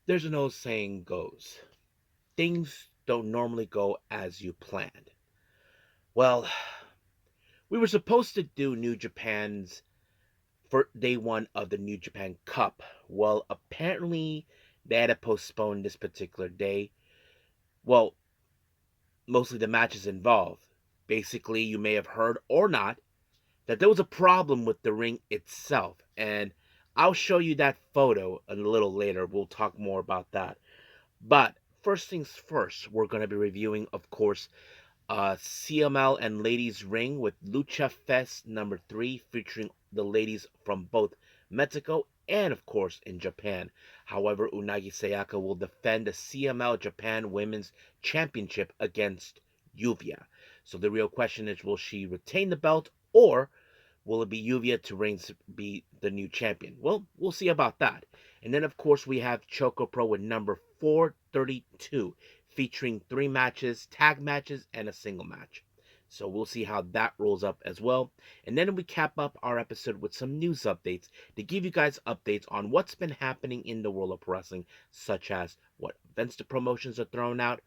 There's an old saying goes, things don't normally go as you planned. Well, we were supposed to do New Japan's for day one of the New Japan Cup. Well, apparently they had to postpone this particular day. Well, mostly the matches involved. Basically, you may have heard or not that there was a problem with the ring itself, and I'll show you that photo a little later. We'll talk more about that. But first things first, we're going to be reviewing, of course, CML and Ladies Ring with Lucha Fest number 3, featuring the ladies from both Mexico and, of course, in Japan. However, Unagi Sayaka will defend the CML Japan Women's Championship against Yuvia. So the real question is, will she retain the belt, or will it be Yuvia to reigns be the new champion? Well, we'll see about that. And then, of course, we have ChocoPro with number 432, featuring 3 matches, tag matches, and a single match. So we'll see how that rolls up as well. And then we cap up our episode with some news updates to give you guys updates on what's been happening in the world of wrestling, such as what events the promotions are throwing out,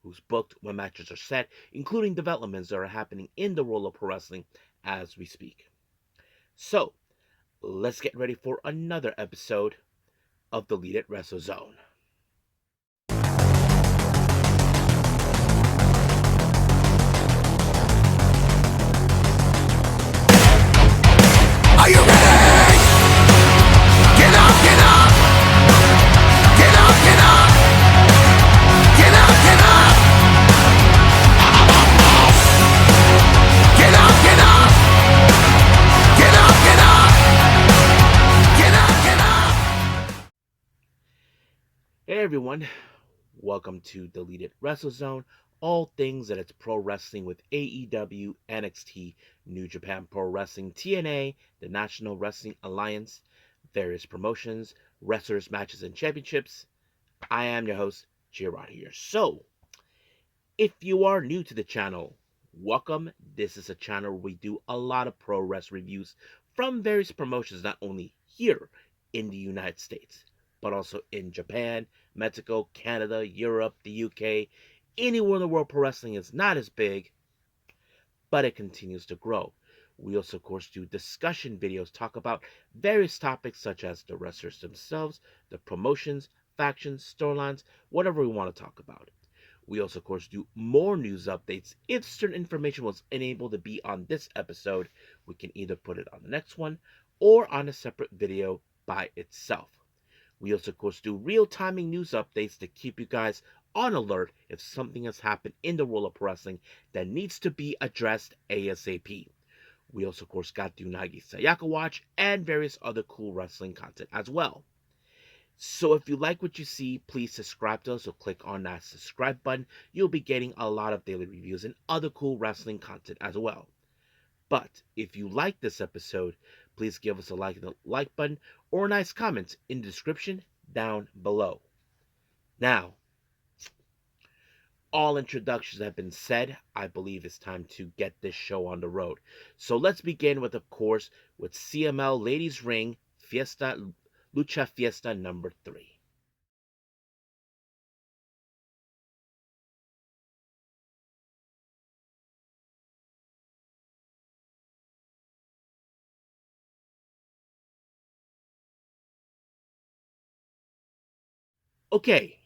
who's booked, when matches are set, including developments that are happening in the world of wrestling as we speak. So, let's get ready for another episode of the Lead It Wrestle Zone. Are you ready? Get up, get up! Get up, get up! Get up, get up! Get up, get up! Get up, get up! Get up, get up! Hey everyone, welcome to Deleted Wrestle Zone, all things that it's pro wrestling with AEW, NXT, New Japan Pro Wrestling, TNA, the National Wrestling Alliance, various promotions, wrestlers, matches, and championships. I am your host, Gerard here. So, if you are new to the channel, welcome. This is a channel where we do a lot of pro wrestling reviews from various promotions, not only here in the United States, but also in Japan, Mexico, Canada, Europe, the UK, anywhere in the world pro wrestling is not as big, but it continues to grow. We also, of course, do discussion videos, talk about various topics such as the wrestlers themselves, the promotions, factions, storylines, whatever we want to talk about. We also, of course, do more news updates. If certain information was unable to be on this episode, we can either put it on the next one or on a separate video by itself. We also, of course, do real-timing news updates to keep you guys on alert if something has happened in the world of wrestling that needs to be addressed ASAP. We also, of course, got the Unagi Sayaka Watch and various other cool wrestling content as well. So if you like what you see, please subscribe to us or click on that subscribe button. You'll be getting a lot of daily reviews and other cool wrestling content as well. But if you like this episode, please give us a like in the like button or a nice comment in the description down below. Now, all introductions have been said. I believe it's time to get this show on the road. So let's begin with, of course, with CML Ladies Ring Fiesta Lucha Fiesta number 3. Okay,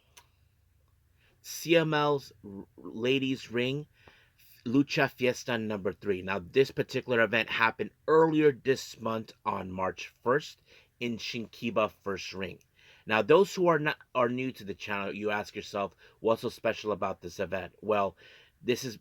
CML's Ladies Ring Lucha Fiesta number 3. Now, this particular event happened earlier this month on March 1st in Shinkiba First Ring. Now, those who are new to the channel, you ask yourself, what's so special about this event? Well, this is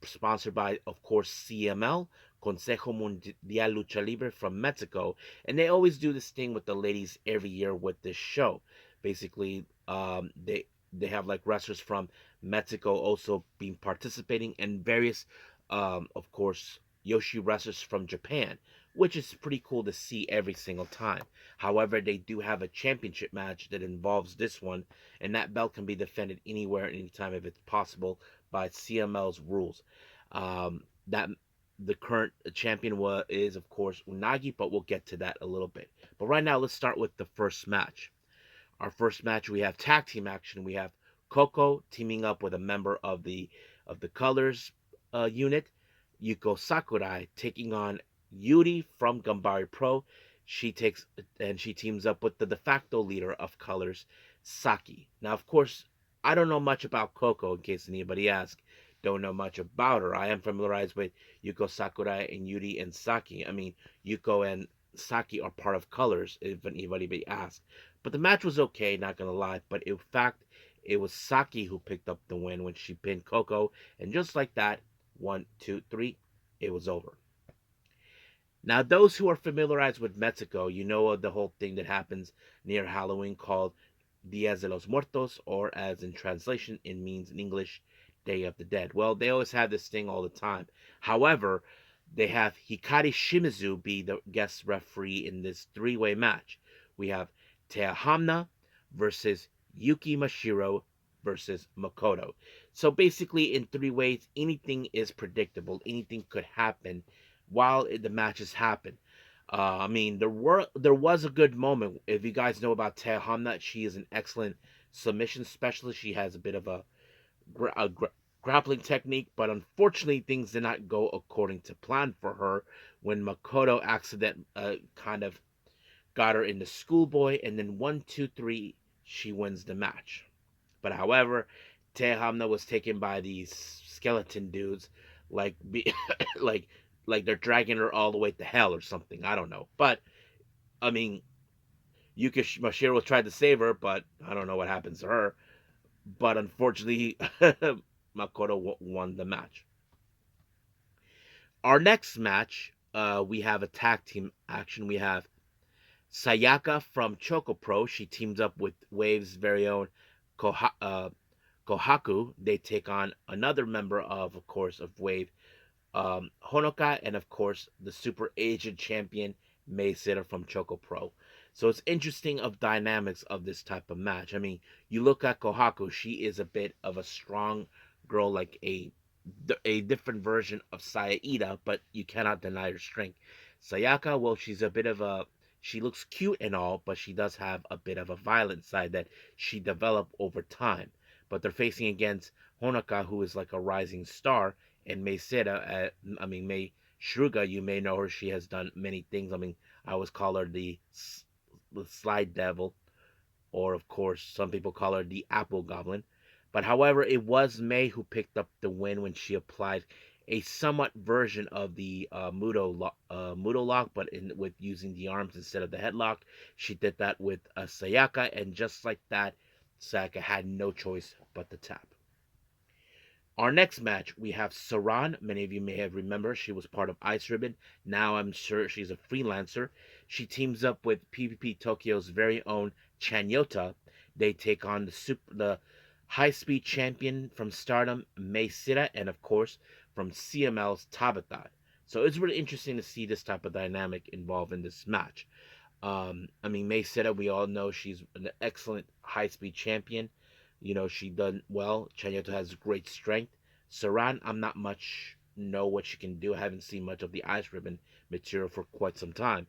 sponsored by, of course, CML, Consejo Mundial Lucha Libre from Mexico, and they always do this thing with the ladies every year with this show. Basically, they have like wrestlers from Mexico also being participating, and various, of course, Yoshi wrestlers from Japan, which is pretty cool to see every single time. However, they do have a championship match that involves this one, and that belt can be defended anywhere, anytime, if it's possible, by CML's rules. That the current champion is, of course, Unagi, but we'll get to that a little bit. But right now, let's start with the first match. Our first match, we have tag team action. We have Coco teaming up with a member of the Colors unit, Yuko Sakurai taking on Yuri from Gambari Pro. She teams up with the de facto leader of Colors, Saki. Now, of course, I don't know much about Coco. In case anybody asks, don't know much about her. I am familiarized with Yuko Sakurai and Yuri and Saki. I mean, Yuko and Saki are part of Colors, if anybody asks. But the match was okay, not gonna lie. But in fact, it was Saki who picked up the win when she pinned Coco, and just like that, 1, 2, 3, it was over. Now, those who are familiarized with Mexico, you know the whole thing that happens near Halloween called Dias de los Muertos, or as in translation, it means in English, Day of the Dead. Well, they always have this thing all the time. However, they have Hikari Shimizu be the guest referee in this three-way match. We have Teahamna versus Yuki Mashiro versus Makoto. So basically, in three ways, anything is predictable. Anything could happen while the matches happen. I mean, there was a good moment. If you guys know about Taya Hamnat, she is an excellent submission specialist. She has a bit of a grappling technique, but unfortunately, things did not go according to plan for her when Makoto accident kind of got her into schoolboy, and then 1, 2, 3, she wins the match. But however, Tehamna was taken by these skeleton dudes, like be, like like they're dragging her all the way to hell or something. I don't know. But I mean, Yuki Mashiro tried to save her, but I don't know what happens to her. But unfortunately, Makoto won the match. Our next match, we have a tag team action. We have Sayaka from ChocoPro. She teams up with Wave's very own Kohaku. They take on another member of course, of Wave, Honoka, and of course the Super Asian champion May Sitter from ChocoPro. So it's interesting of dynamics of this type of match. I mean, you look at Kohaku; she is a bit of a strong girl, like a different version of Sayaida, but you cannot deny her strength. Sayaka, well, she's a bit of a she looks cute and all, but she does have a bit of a violent side that she developed over time. But they're facing against Honoka, who is like a rising star, and May Seda, May Shruga, you may know her. She has done many things. I mean, I always call her the Slide Devil, or of course, some people call her the Apple Goblin. But however, it was May who picked up the win when she applied a somewhat version of the Mudo lock, but with using the arms instead of the headlock. She did that with Sayaka, and just like that, Sayaka had no choice but to tap. Our next match, we have Saran. Many of you may have remembered she was part of Ice Ribbon. Now I'm sure she's a freelancer. She teams up with PvP Tokyo's very own Chanyota. They take on the high-speed champion from Stardom, May Sita, and of course from CML's Tabata. So it's really interesting to see this type of dynamic involved in this match. May Sita, we all know she's an excellent high-speed champion. You know, she done well. Chanyeto has great strength. Saran, I'm not much know what she can do. I haven't seen much of the Ice Ribbon material for quite some time.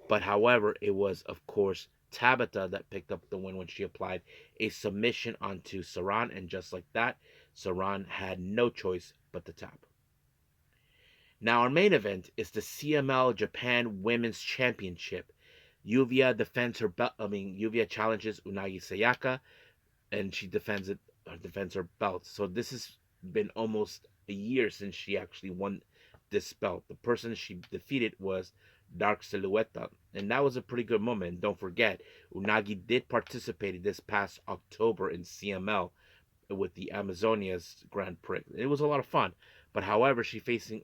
But however, it was of course Tabitha that picked up the win when she applied a submission onto Saran, and just like that, Saran had no choice but to tap. Now our main event is the CML Japan Women's Championship. Yuvia defends her belt. Yuvia challenges Unagi Sayaka, and she defends her belt. So this has been almost a year since she actually won this belt. The person she defeated was Dark Silhouette, and that was a pretty good moment. Don't forget, Unagi did participate this past October in CML with the Amazonia's Grand Prix. It was a lot of fun. But however, she's facing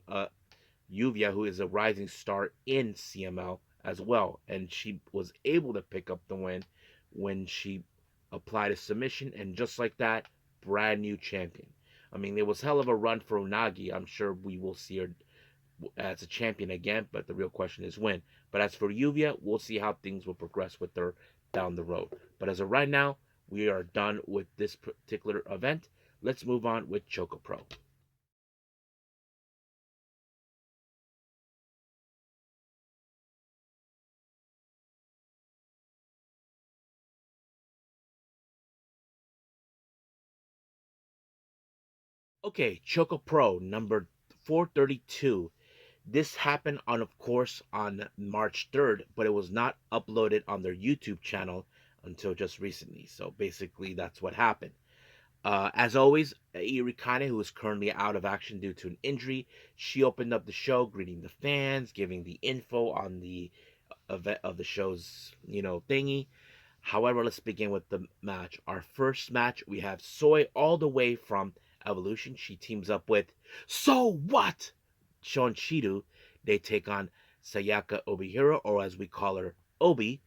Yuvia, who is a rising star in CML as well, and she was able to pick up the win when she applied a submission, and just like that, brand new champion. I mean, it was hell of a run for Unagi. I'm sure we will see her as a champion again, but the real question is when. But as for Yuvia, we'll see how things will progress with her down the road. But as of right now, we are done with this particular event. Let's move on with ChocoPro. Okay, ChocoPro number 432. This happened on, of course, on March 3rd, but it was not uploaded on their YouTube channel until just recently. So basically, that's what happened. As always, Iri Kane, who is currently out of action due to an injury, she opened up the show, greeting the fans, giving the info on the event of the show's, thingy. However, let's begin with the match. Our first match, we have Soy all the way from Evolution. She teams up with So What? Shon Shidu. They take on Sayaka Obihiro, or as we call her, Obi.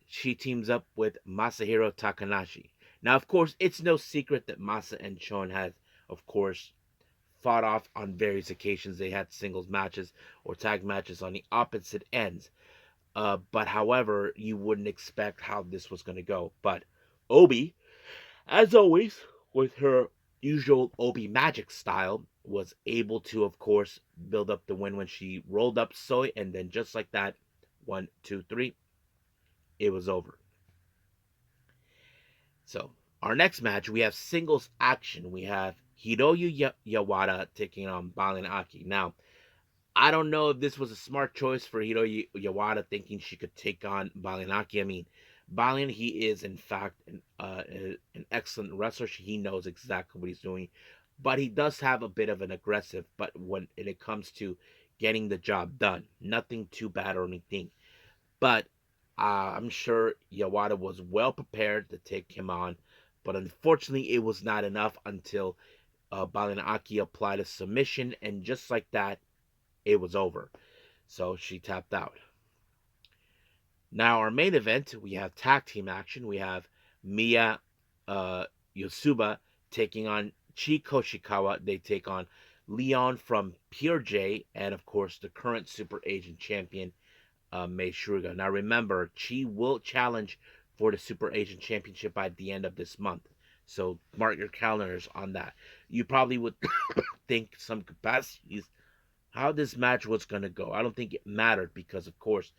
She teams up with Masahiro Takanashi. Now, of course, it's no secret that Masa and Shon have, of course, fought off on various occasions. They had singles matches or tag matches on the opposite ends. But however, you wouldn't expect how this was going to go. But Obi, as always, with her usual Obi magic style, was able to, of course, build up the win when she rolled up Soy, and then just like that, 1, 2, 3, it was over. So our next match, we have singles action. We have Hiroyu Yawada taking on Balin Aki. Now, I don't know if this was a smart choice for Hiroyu Yawada, thinking she could take on Balin Aki. I mean, Balin, he is in fact an excellent wrestler. He knows exactly what he's doing, but he does have a bit of an aggressive. But when it comes to getting the job done, nothing too bad or anything. But I'm sure Yawada was well prepared to take him on, but unfortunately, it was not enough until Balin Aki applied a submission, and just like that, it was over. So she tapped out. Now, our main event, we have tag team action. We have Miya Yosuba taking on Chi Koshikawa. They take on Leon from Pure J, and of course, the current Super Agent champion, Mei Suruga. Now, remember, Chi will challenge for the Super Agent Championship by the end of this month. So mark your calendars on that. You probably would think some capacities how this match was going to go. I don't think it mattered because, of course,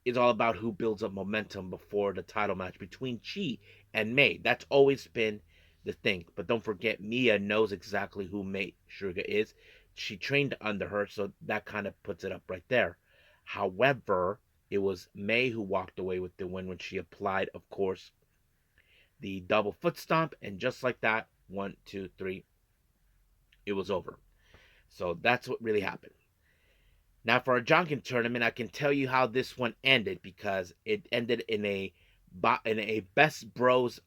it's all about who builds up momentum before the title match between Chi and May. That's always been the thing. But don't forget, Mia knows exactly who May Suruga is. She trained under her, so that kind of puts it up right there. However, it was May who walked away with the win when she applied, of course, the double foot stomp, and just like that, 1, 2, 3, it was over. So that's what really happened. Now, for a Jonkin tournament, I can tell you how this one ended because it ended in a best bros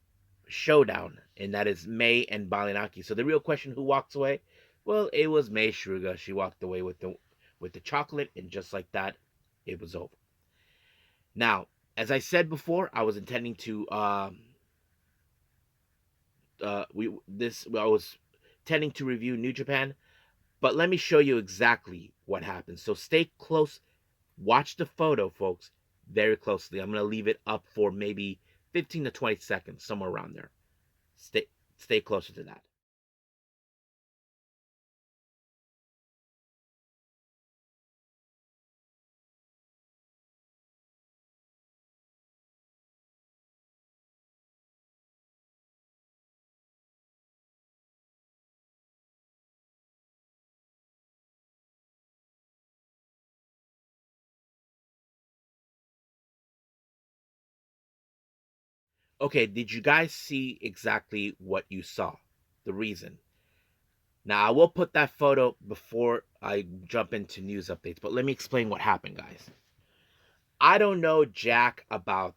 showdown, and that is May and Balinaki. So the real question, who walks away? Well, it was May Shruga. She walked away with the chocolate, and just like that, it was over. Now, as I said before, I was intending to I was intending to review New Japan, but let me show you exactly what happened. So stay close. Watch the photo, folks, very closely. I'm going to leave it up for maybe 15 to 20 seconds, somewhere around there. Stay closer to that. Okay, did you guys see exactly what you saw? The reason. Now, I will put that photo before I jump into news updates, but let me explain what happened, guys. I don't know jack about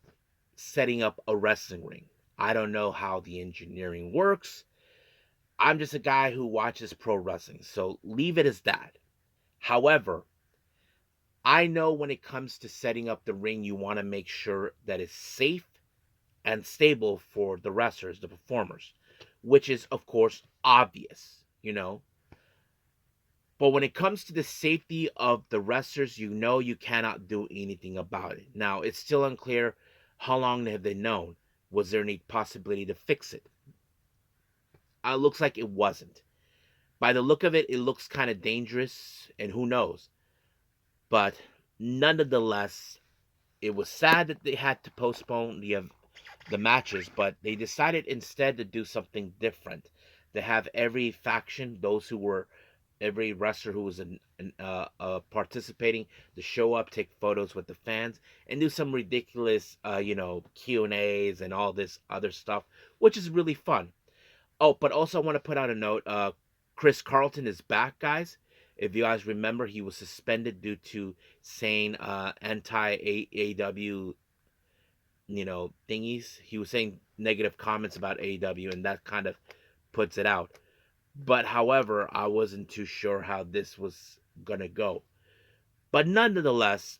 setting up a wrestling ring. I don't know how the engineering works. I'm just a guy who watches pro wrestling, so leave it as that. However, I know when it comes to setting up the ring, you want to make sure that it's safe and stable for the wrestlers, the performers, which is, of course, obvious. But when it comes to the safety of the wrestlers, you cannot do anything about it. Now, it's still unclear how long have they known. Was there any possibility to fix it? It looks like it wasn't. By the look of it, it looks kind of dangerous, and who knows? But nonetheless, it was sad that they had to postpone the matches, but they decided instead to do something different. They have every faction, those who were every wrestler who was participating to show up, take photos with the fans, and do some ridiculous, Q&As and all this other stuff, which is really fun. Oh, but also I want to put out a note. Chris Carlton is back, guys. If you guys remember, he was suspended due to saying anti AEW, thingies. He was saying negative comments about AEW, and that kind of puts it out. But however, I wasn't too sure how this was gonna go. But nonetheless,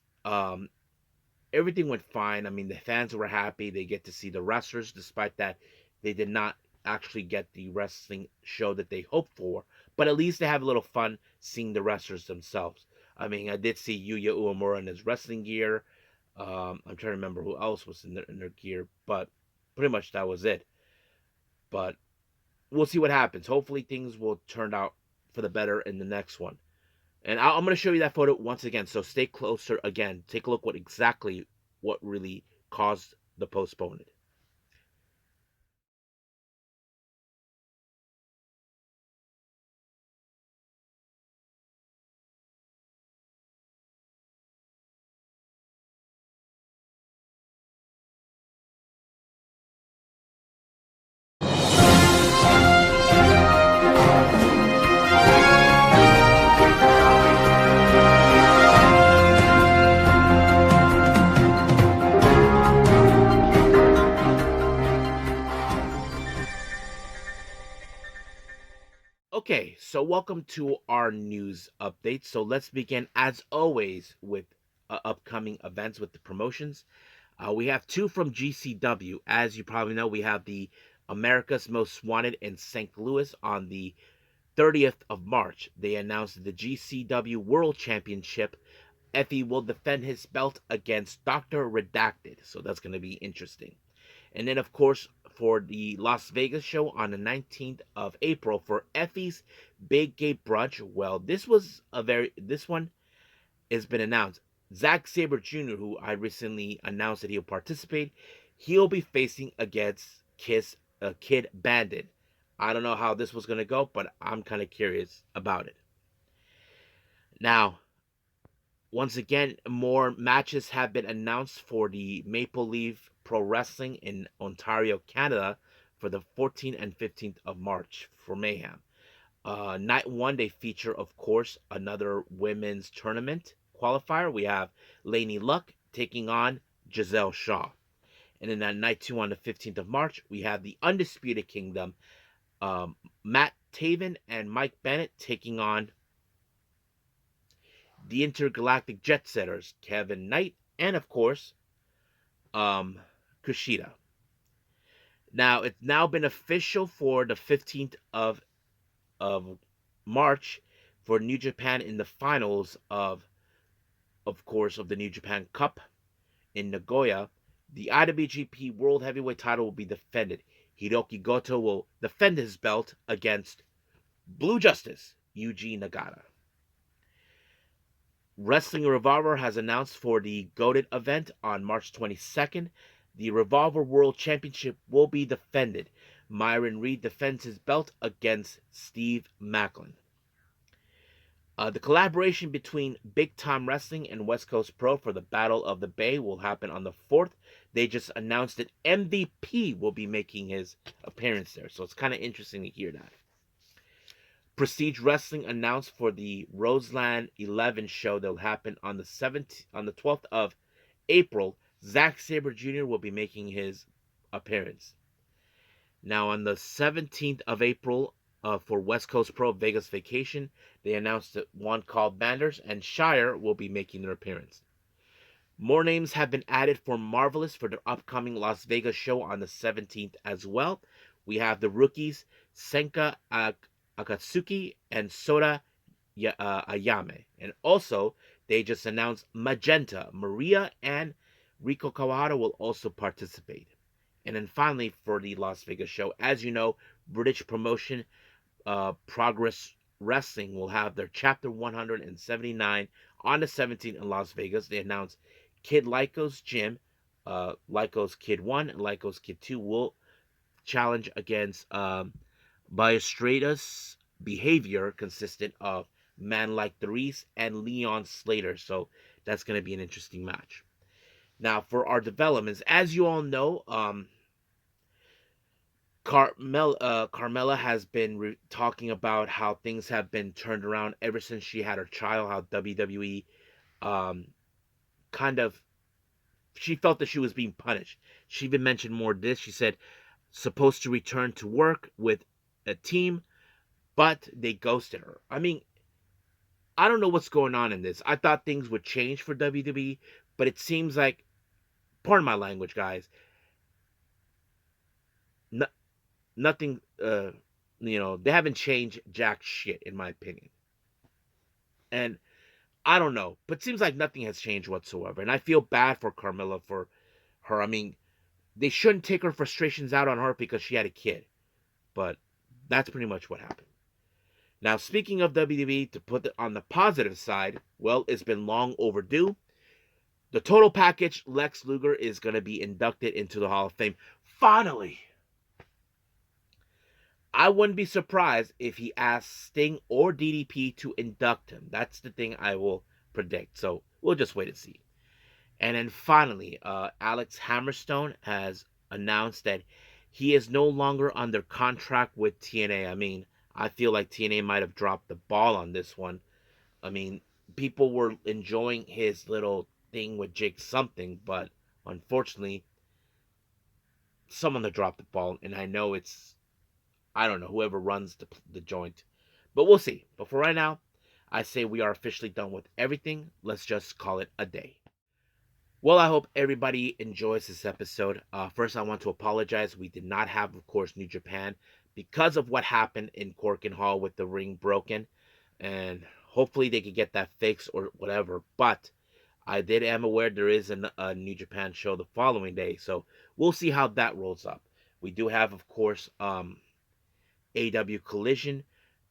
everything went fine. I mean, the fans were happy. They get to see the wrestlers, despite that they did not actually get the wrestling show that they hoped for. But at least they have a little fun seeing the wrestlers themselves. I mean, I did see Yuya Uemura in his wrestling gear. I'm trying to remember who else was in their gear, but pretty much that was it. But we'll see what happens. Hopefully, things will turn out for the better in the next one. And I'm going to show you that photo once again. So stay closer again. Take a look what really caused the postponement. Okay, so welcome to our news update. So let's begin, as always, with upcoming events with the promotions. We have two from GCW. As you probably know, we have the America's Most Wanted in St. Louis on the 30th of March. They announced the GCW World Championship. Effie will defend his belt against Dr. Redacted. So that's going to be interesting. And then, of course, for the Las Vegas show on the 19th of April for Effie's Big Gate Brunch. Well, this one has been announced. Zack Sabre Jr., who I recently announced that he'll participate, he'll be facing against Kid Bandit. I don't know how this was going to go, but I'm kind of curious about it. Now, once again, more matches have been announced for the Maple Leaf Pro Wrestling in Ontario, Canada for the 14th and 15th of March for Mayhem. Night one, they feature, of course, another women's tournament qualifier. We have Lainey Luck taking on Giselle Shaw. And then at night two on the 15th of March, we have the Undisputed Kingdom, Matt Taven and Mike Bennett taking on the Intergalactic Jet Setters, Kevin Knight, and of course, Kushida. Now, it's now been official for the 15th of March for New Japan in the finals of course, of the New Japan Cup in Nagoya. The IWGP World Heavyweight title will be defended. Hiroki Goto will defend his belt against Blue Justice, Yuji Nagata. Wrestling Revolver has announced for the GOATed event on March 22nd, the Revolver World Championship will be defended. Myron Reed defends his belt against Steve Macklin. The collaboration between Big Time Wrestling and West Coast Pro for the Battle of the Bay will happen on the 4th. They just announced that MVP will be making his appearance there, so it's kind of interesting to hear that. Prestige Wrestling announced for the Roseland 11 show that will happen on the 12th of April. Zack Sabre Jr. will be making his appearance. Now on the 17th of April, for West Coast Pro Vegas Vacation, they announced that one called Banders and Shire will be making their appearance. More names have been added for Marvelous for their upcoming Las Vegas show on the 17th as well. We have the rookies Senka Akatsuki and Soda Ayame. And also, they just announced Magenta, Maria, and Riko Kawahara will also participate. And then finally, for the Las Vegas show, as you know, British promotion Progress Wrestling will have their Chapter 179 on the 17th in Las Vegas. They announced Kid Lyco's Gym, Lyco's Kid 1 and Lyco's Kid 2 will challenge against Ballesteros' behavior consisted of Man Like Therese and Leon Slater, so that's going to be an interesting match. Now, for our developments, as you all know, Carmella has been talking about how things have been turned around ever since she had her child, how WWE um, kind of, she felt that she was being punished. She even mentioned more of this. She said, supposed to return to work with a team, but they ghosted her. I mean, I don't know what's going on in this. I thought things would change for WWE, but it seems like, pardon my language, guys, no, nothing, they haven't changed jack shit, in my opinion. And I don't know, but it seems like nothing has changed whatsoever. And I feel bad for Carmella for her. I mean, they shouldn't take her frustrations out on her because she had a kid. But that's pretty much what happened. Now, speaking of WWE, to put it on the positive side, well, it's been long overdue. The total package, Lex Luger is going to be inducted into the Hall of Fame. Finally! I wouldn't be surprised if he asks Sting or DDP to induct him. That's the thing I will predict. So we'll just wait and see. And then finally, Alex Hammerstone has announced that he is no longer under contract with TNA. I mean, I feel like TNA might have dropped the ball on this one. I mean, people were enjoying his little thing with Jake something, but unfortunately, someone that dropped the ball, and I know it's, I don't know, whoever runs the joint. But we'll see. But for right now, I say we are officially done with everything. Let's just call it a day. Well, I hope everybody enjoys this episode. First, I want to apologize. We did not have, of course, New Japan because of what happened in Corkin Hall with the ring broken. And hopefully they could get that fixed or whatever. But am aware there is a New Japan show the following day. So we'll see how that rolls up. We do have, of course, AW Collision.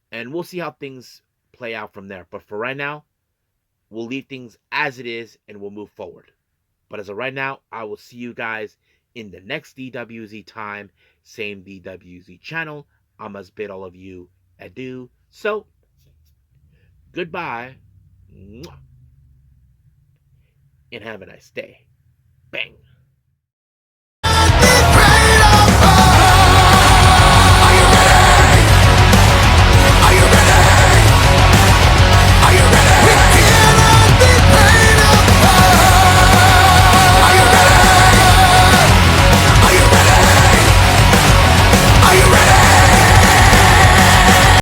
And we'll see how things play out from there. But for right now, we'll leave things as it is and we'll move forward. But as of right now, I will see you guys in the next DWZ time, same DWZ channel. I must bid all of you adieu. So, goodbye, and have a nice day. Bang.